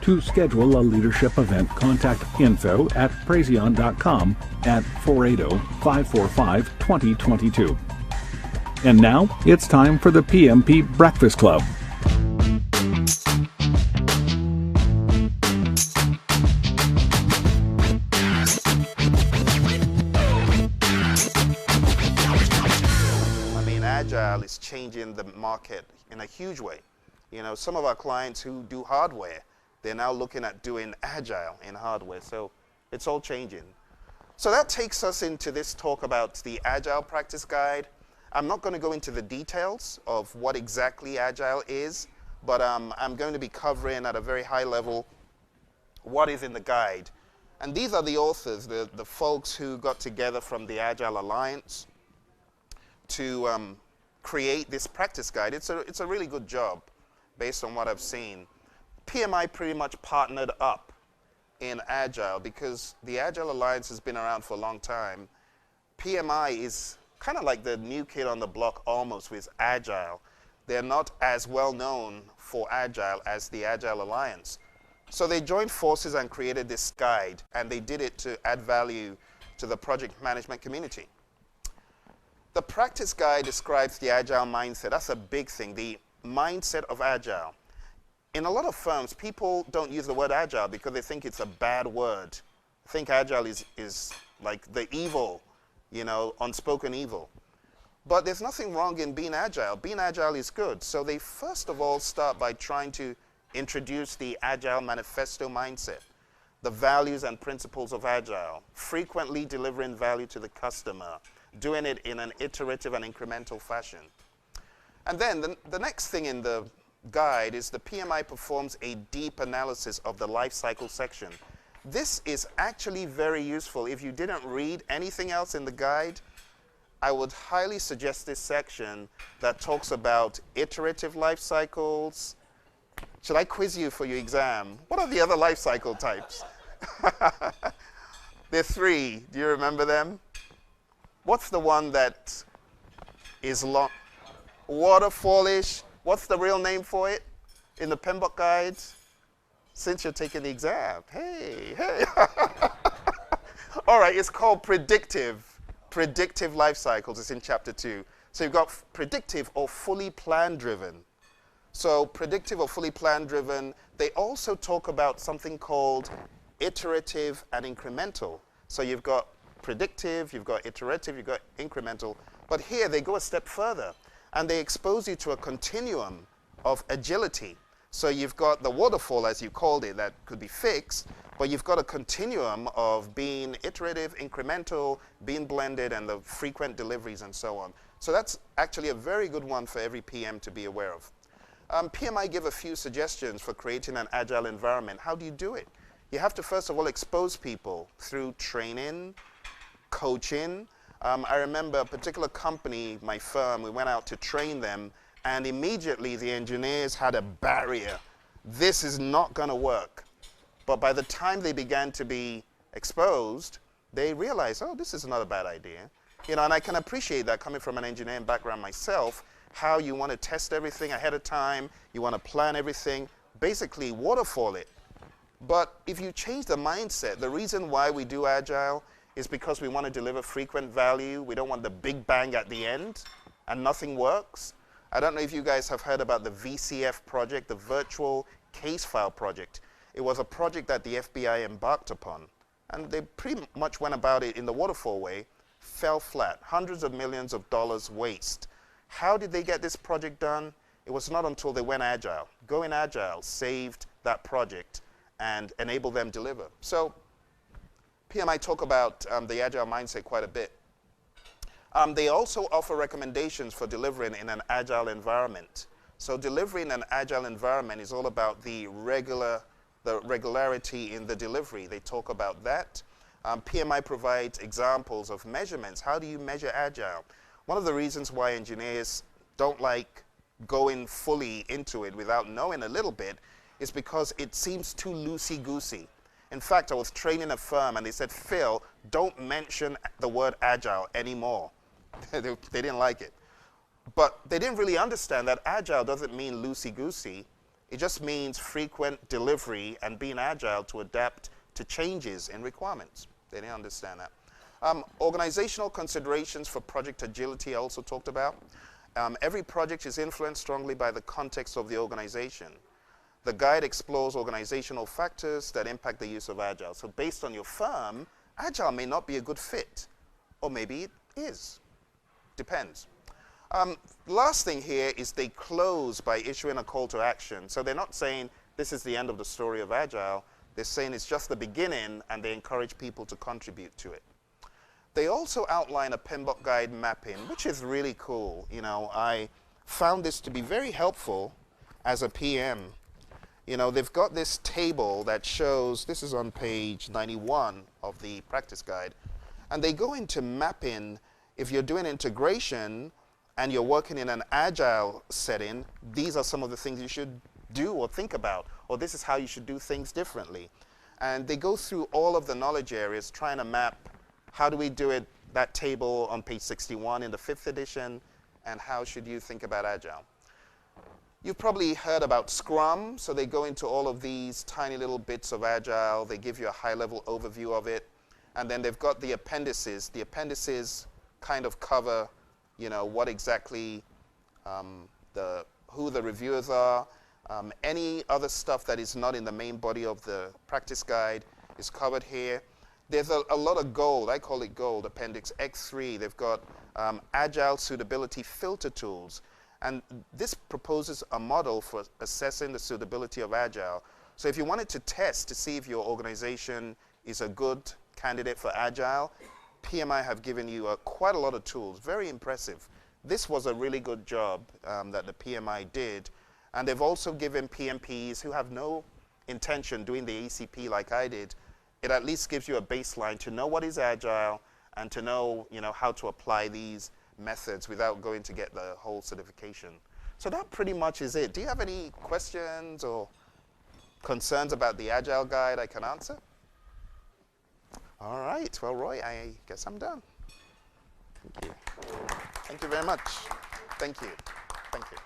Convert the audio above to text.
To schedule a leadership event, contact info@praizion.com at 480-545-2022. And now, it's time for the PMP Breakfast Club. Agile is changing the market in a huge way. You know, some of our clients who do hardware, they're now looking at doing Agile in hardware. So it's all changing. So that takes us into this talk about the Agile Practice Guide. I'm not going to go into the details of what exactly Agile is, but I'm going to be covering at a very high level what is in the guide. And these are the authors, the folks who got together from the Agile Alliance to create this practice guide. It's a really good job based on what I've seen. PMI pretty much partnered up in Agile because the Agile Alliance has been around for a long time. PMI is kind of like the new kid on the block almost with Agile. They're not as well known for Agile as the Agile Alliance. So they joined forces and created this guide, and they did it to add value to the project management community. The practice guide describes the Agile mindset. That's a big thing, the mindset of Agile. In a lot of firms, people don't use the word Agile because they think it's a bad word. I think Agile is like the evil, you know, unspoken evil. But there's nothing wrong in being Agile. Being Agile is good. So they first of all start by trying to introduce the Agile manifesto mindset, the values and principles of Agile, frequently delivering value to the customer, doing it in an iterative and incremental fashion. And then the next thing in the guide is the PMI performs a deep analysis of the life cycle section. This is actually very useful. If you didn't read anything else in the guide, I would highly suggest this section that talks about iterative life cycles. Should I quiz you for your exam? What are the other life cycle types? There are 3. Do you remember them? What's the one that is long? Waterfallish. What's the real name for it in the PMBOK Guide? Since you're taking the exam. Hey. All right, it's called predictive life cycles. It's in chapter 2. So you've got predictive or fully plan-driven. So predictive or fully plan-driven, they also talk about something called iterative and incremental. So you've got predictive, you've got iterative, you've got incremental. But here they go a step further, and they expose you to a continuum of agility. So you've got the waterfall, as you called it, that could be fixed, but you've got a continuum of being iterative, incremental, being blended, and the frequent deliveries and so on. So that's actually a very good one for every PM to be aware of. PMI give a few suggestions for creating an agile environment. How do you do it? You have to first of all expose people through training, coaching. I remember a particular company, my firm, we went out to train them, and immediately the engineers had a barrier. This is not going to work. But by the time they began to be exposed, they realized, oh, this is not a bad idea. You know, and I can appreciate that coming from an engineering background myself, how you want to test everything ahead of time, you want to plan everything, basically waterfall it. But if you change the mindset, the reason why we do Agile is because we want to deliver frequent value. We don't want the big bang at the end and nothing works. I don't know if you guys have heard about the VCF project, the Virtual Case File Project. It was a project that the FBI embarked upon, and they pretty much went about it in the waterfall way, fell flat, hundreds of millions of dollars waste. How did they get this project done? It was not until they went Agile. Going Agile saved that project and enabled them to deliver. So PMI talk about the Agile mindset quite a bit. They also offer recommendations for delivering in an Agile environment. So delivering an Agile environment is all about the regularity in the delivery. They talk about that. PMI provides examples of measurements. How do you measure Agile? One of the reasons why engineers don't like going fully into it without knowing a little bit is because it seems too loosey-goosey. In fact, I was training a firm and they said, Phil, don't mention the word Agile anymore. They didn't like it. But they didn't really understand that Agile doesn't mean loosey-goosey. It just means frequent delivery and being agile to adapt to changes in requirements. They didn't understand that. Organizational considerations for project agility I also talked about. Every project is influenced strongly by the context of the organization. The guide explores organizational factors that impact the use of Agile. So based on your firm, Agile may not be a good fit, or maybe it is. Depends. Last thing here is they close by issuing a call to action. So they're not saying this is the end of the story of Agile. They're saying it's just the beginning, and they encourage people to contribute to it. They also outline a PMBOK Guide Mapping, which is really cool. You know, I found this to be very helpful as a PM. You know, they've got this table that shows, this is on page 91 of the practice guide, and they go into mapping. If you're doing integration and you're working in an agile setting, these are some of the things you should do or think about, or this is how you should do things differently. And they go through all of the knowledge areas trying to map how do we do it, that table on page 61 in the 5th edition, and how should you think about Agile. You've probably heard about Scrum, so they go into all of these tiny little bits of Agile. They give you a high-level overview of it, and then they've got the appendices. The appendices kind of cover, you know, what exactly, who the reviewers are. Any other stuff that is not in the main body of the practice guide is covered here. There's a lot of gold. I call it gold. Appendix X3. They've got Agile suitability filter tools. And this proposes a model for assessing the suitability of Agile. So if you wanted to test to see if your organization is a good candidate for Agile, PMI have given you quite a lot of tools. Very impressive. This was a really good job that the PMI did. And they've also given PMPs who have no intention doing the ACP like I did. It at least gives you a baseline to know what is Agile and to know, you know, how to apply these methods without going to get the whole certification. So that pretty much is it. Do you have any questions or concerns about the Agile guide I can answer? All right. Well, Roy, I guess I'm done. Thank you. Thank you very much. Thank you. Thank you.